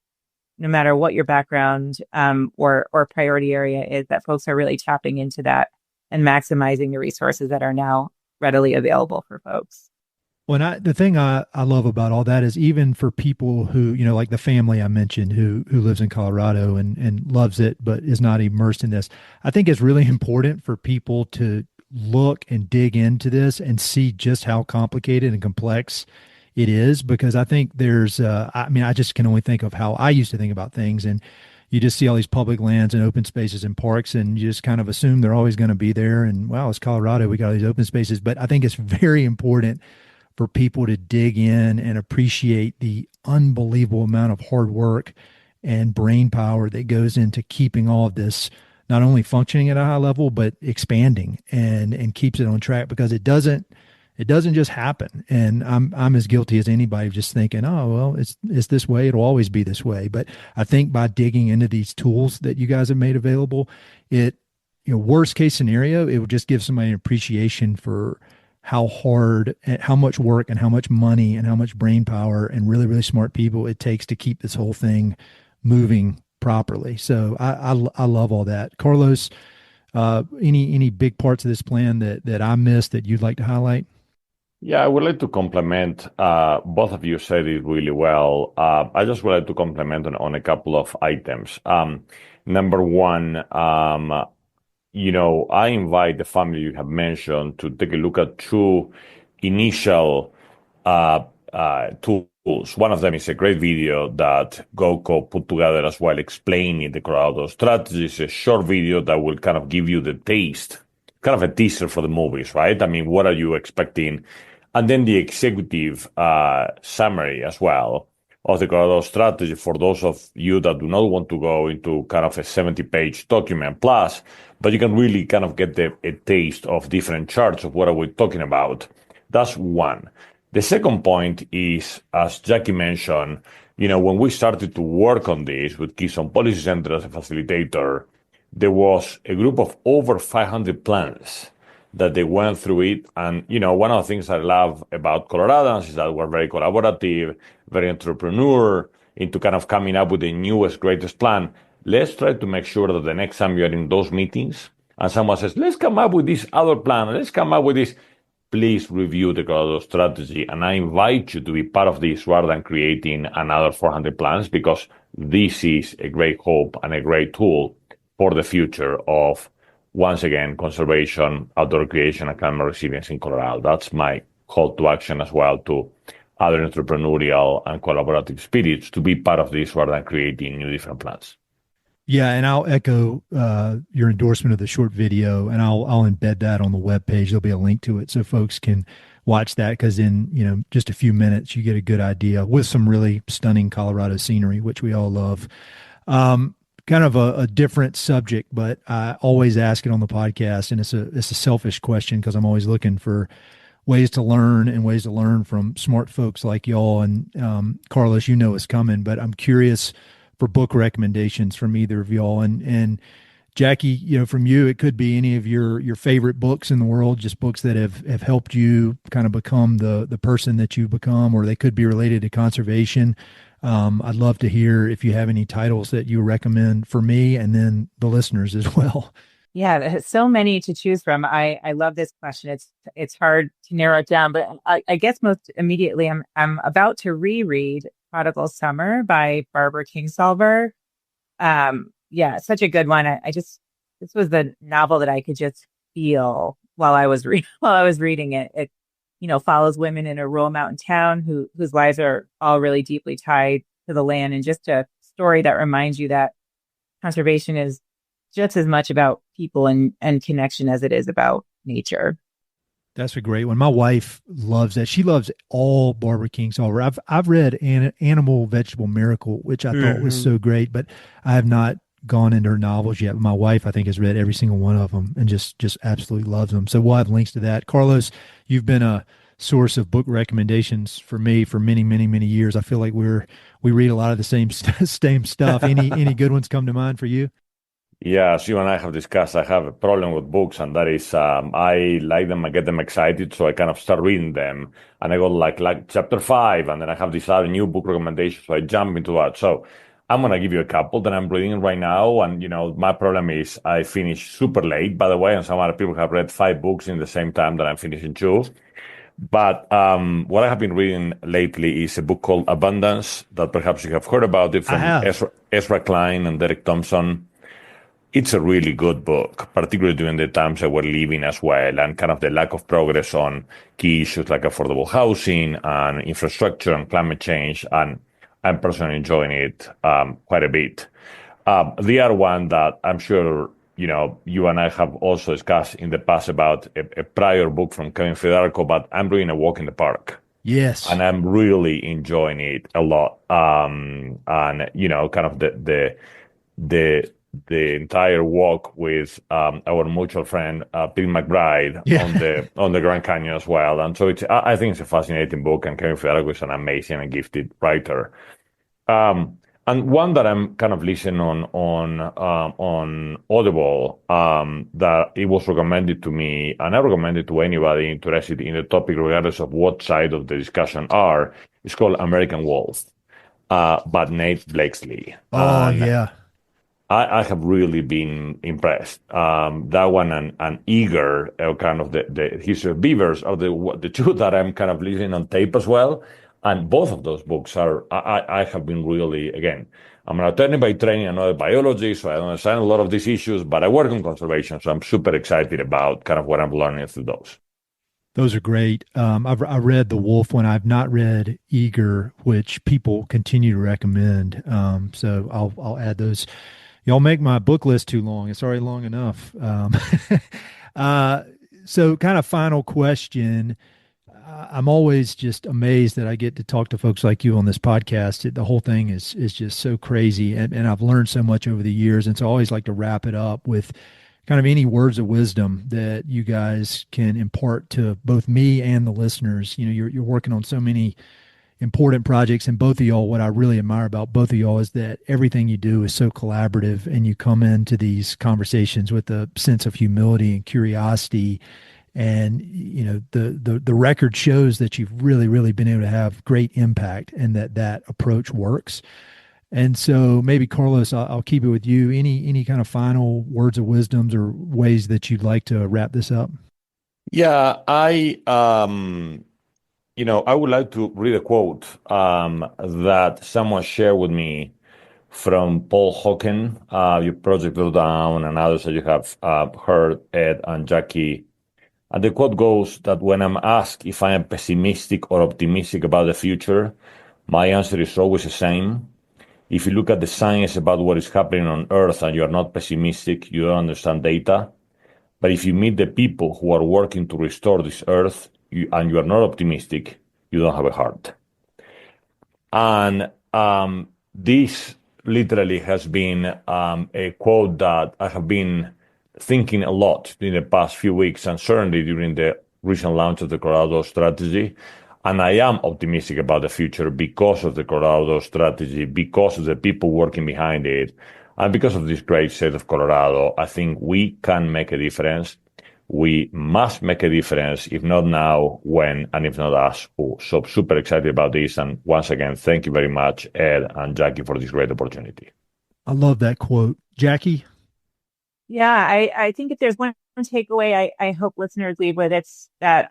no matter what your background or priority area is, that folks are really tapping into that and maximizing the resources that are now readily available for folks. Well, the thing I love about all that is, even for people who, like the family I mentioned who lives in Colorado and loves it, but is not immersed in this, I think it's really important for people to look and dig into this and see just how complicated and complex it is, because I think there's, I just can only think of how I used to think about things, and you just see all these public lands and open spaces and parks, and you just kind of assume they're always going to be there. And wow, it's Colorado, we got all these open spaces. But I think it's very important for people to dig in and appreciate the unbelievable amount of hard work and brain power that goes into keeping all of this not only functioning at a high level, but expanding and keeps it on track, because it doesn't just happen. And I'm as guilty as anybody of just thinking, oh, well, it's this way, it'll always be this way. But I think by digging into these tools that you guys have made available, worst case scenario, it would just give somebody an appreciation for how hard, how much work and how much money and how much brain power and really, really smart people it takes to keep this whole thing moving properly. So I love all that. Carlos, any big parts of this plan that I missed that you'd like to highlight? Yeah, I would like to compliment, both of you said it really well. I just would like to compliment on a couple of items. Number one, I invite the family you have mentioned to take a look at two initial tools. One of them is a great video that GOCO put together as well, explaining the Colorado strategy. It's a short video that will kind of give you the taste, kind of a teaser for the movies, right? I mean, what are you expecting? And then the executive summary as well of the Colorado strategy for those of you that do not want to go into kind of a 70-page document plus, but you can really kind of get a taste of different charts of what are we talking about. That's one. The second point is, as Jackie mentioned, when we started to work on this with Keystone Policy Center as a facilitator, there was a group of over 500 plans that they went through it. And, one of the things I love about Coloradans is that we're very collaborative, very entrepreneur, into kind of coming up with the newest, greatest plan. Let's try to make sure that the next time you're in those meetings and someone says, let's come up with this other plan, let's come up with this, please review the Colorado strategy. And I invite you to be part of this rather than creating another 400 plans, because this is a great hope and a great tool for the future of, once again, conservation, outdoor recreation, and climate resilience in Colorado. That's my call to action as well to other entrepreneurial and collaborative spirits to be part of this rather than creating new different plans. Yeah, and I'll echo your endorsement of the short video, and I'll embed that on the webpage. There'll be a link to it so folks can watch that, because in just a few minutes you get a good idea with some really stunning Colorado scenery, which we all love. Kind of a different subject, but I always ask it on the podcast, and it's a selfish question because I'm always looking for ways to learn from smart folks like y'all. And Carlos, it's coming, but I'm curious for book recommendations from either of y'all. And Jackie, from you, it could be any of your favorite books in the world, just books that have helped you kind of become the person that you become, or they could be related to conservation. I'd love to hear if you have any titles that you recommend for me and then the listeners as well. Yeah, there's so many to choose from. I love this question. It's hard to narrow it down, but I guess most immediately I'm about to reread Prodigal Summer by Barbara Kingsolver. Yeah, such a good one. This was the novel that I could just feel while I was reading it. It follows women in a rural mountain town whose lives are all really deeply tied to the land, and just a story that reminds you that conservation is just as much about people and connection as it is about nature. That's a great one. My wife loves that. She loves all Barbara Kingsolver. I've read Animal Vegetable Miracle, which I thought was so great, but I have not gone into her novels yet. My wife, I think, has read every single one of them and just absolutely loves them. So we'll have links to that. Carlos, you've been a source of book recommendations for me for many, many, many years. I feel like we read a lot of the same stuff. Any good ones come to mind for you? Yeah, as you and I have discussed, I have a problem with books, and that is I like them, I get them excited, so I kind of start reading them, and I go like chapter 5, and then I have this other new book recommendation, so I jump into that. So I'm gonna give you a couple that I'm reading right now, and my problem is I finish super late, by the way, and some other people have read 5 books in the same time that I'm finishing 2. But what I have been reading lately is a book called Abundance that perhaps you have heard about it I from have. Ezra Klein and Derek Thompson. It's a really good book, particularly during the times that we're living as well, and kind of the lack of progress on key issues like affordable housing and infrastructure and climate change. And I'm personally enjoying it quite a bit. The other one that I'm sure you and I have also discussed in the past about a prior book from Kevin Federico, but I'm reading A Walk in the Park. Yes. And I'm really enjoying it a lot. And kind of the the entire walk with our mutual friend Bill McBride Yeah. on the Grand Canyon as well. And so I think it's a fascinating book, and Kevin Federico is an amazing and gifted writer. And one that I'm kind of listening on Audible that it was recommended to me, and I recommend it to anybody interested in the topic, regardless of what side of the discussion are. It's called American Wealth, by Nate Blakeslee. Oh, And yeah. I have really been impressed. That one and Eager, kind of the history of beavers, are the two that I'm kind of listening on tape as well. And both of those books I have been really, again, I'm an attorney by training and not biology, so I don't understand a lot of these issues, but I work in conservation, so I'm super excited about kind of what I'm learning through those. Those are great. I read The Wolf one. I've not read Eager, which people continue to recommend. So I'll add those. Y'all make my book list too long. It's already long enough. Uh, so kind of final question. I'm always just amazed that I get to talk to folks like you on this podcast. The whole thing is just so crazy, and I've learned so much over the years. And so I always like to wrap it up with kind of any words of wisdom that you guys can impart to both me and the listeners. You're working on so many important projects, and both of y'all, what I really admire about both of y'all is that everything you do is so collaborative, and you come into these conversations with a sense of humility and curiosity. And the record shows that you've really been able to have great impact, and that approach works. And so maybe Carlos, I'll keep it with you. Any kind of final words of wisdoms or ways that you'd like to wrap this up? Yeah, I would like to read a quote that someone shared with me from Paul Hawken, your Project Blue Down, and others that you have heard, Ed and Jackie. And the quote goes that when I'm asked if I am pessimistic or optimistic about the future, my answer is always the same. If you look at the science about what is happening on Earth and you are not pessimistic, you don't understand data. But if you meet the people who are working to restore this Earth and you are not optimistic, you don't have a heart. And this literally has been a quote that I have been thinking a lot in the past few weeks, and certainly during the recent launch of the Colorado strategy. And I am optimistic about the future because of the Colorado strategy, because of the people working behind it, and because of this great state of Colorado. I think we can make a difference. We must make a difference, if not now, when, and if not us, who. So super excited about this. And once again, thank you very much, Ed and Jackie, for this great opportunity. I love that quote. Jackie? Yeah, I think if there's one takeaway I hope listeners leave with, it's that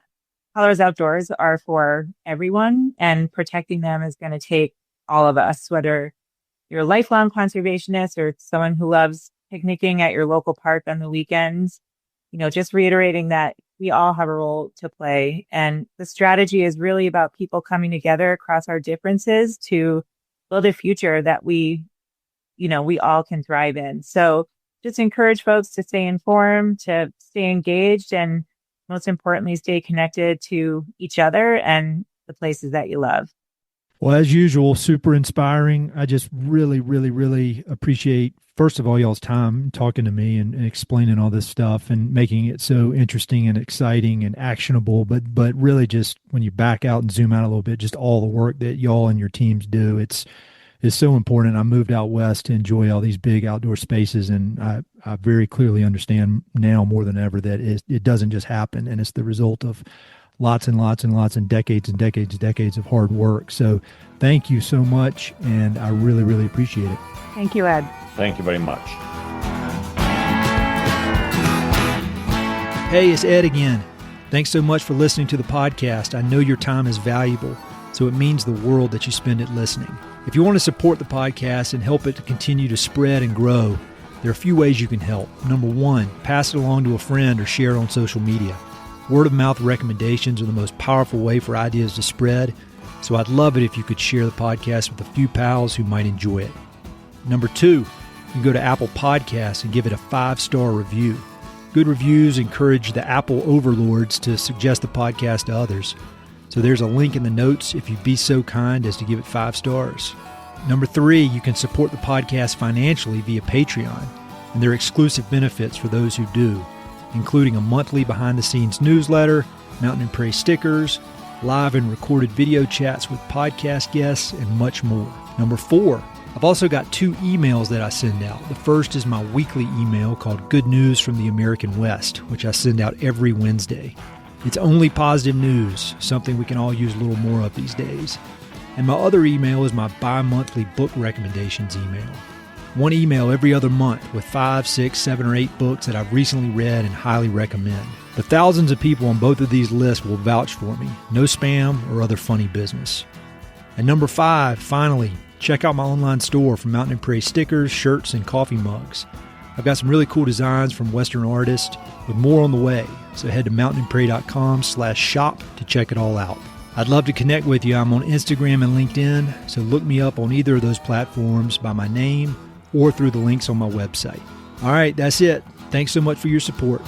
Colorado's outdoors are for everyone, and protecting them is going to take all of us, whether you're a lifelong conservationist or someone who loves picnicking at your local park on the weekends. Just reiterating that we all have a role to play. And the strategy is really about people coming together across our differences to build a future that we all can thrive in. So just encourage folks to stay informed, to stay engaged, and most importantly, stay connected to each other and the places that you love. Well, as usual, super inspiring. I just really, really, really appreciate, first of all, y'all's time talking to me and explaining all this stuff and making it so interesting and exciting and actionable. But really, just when you back out and zoom out a little bit, just all the work that y'all and your teams do, it's so important. I moved out west to enjoy all these big outdoor spaces, and I very clearly understand now more than ever that it doesn't just happen, and it's the result of lots and lots and lots and decades of hard work. So thank you so much, and I really, really appreciate it. Thank you, Ed. Thank you very much. Hey, it's Ed again. Thanks so much for listening to the podcast. I know your time is valuable, so it means the world that you spend it listening. If you want to support the podcast and help it to continue to spread and grow, there are a few ways you can help. Number one, pass it along to a friend or share it on social media. Word of mouth recommendations are the most powerful way for ideas to spread, so I'd love it if you could share the podcast with a few pals who might enjoy it. Number two, you can go to Apple Podcasts and give it a 5-star review. Good reviews encourage the Apple overlords to suggest the podcast to others. So there's a link in the notes if you'd be so kind as to give it 5 stars. Number three, you can support the podcast financially via Patreon, and there are exclusive benefits for those who do, including a monthly behind-the-scenes newsletter, Mountain and Prairie stickers, live and recorded video chats with podcast guests, and much more. Number four, I've also got 2 emails that I send out. The first is my weekly email called Good News from the American West, which I send out every Wednesday. It's only positive news, something we can all use a little more of these days. And my other email is my bi-monthly book recommendations email. One email every other month with 5, 6, 7, or 8 books that I've recently read and highly recommend. The thousands of people on both of these lists will vouch for me. No spam or other funny business. And number 5, finally, check out my online store for Mountain and Prairie stickers, shirts, and coffee mugs. I've got some really cool designs from Western artists with more on the way, so head to mountainandprairie.com/shop to check it all out. I'd love to connect with you. I'm on Instagram and LinkedIn, so look me up on either of those platforms by my name or through the links on my website. All right, that's it. Thanks so much for your support.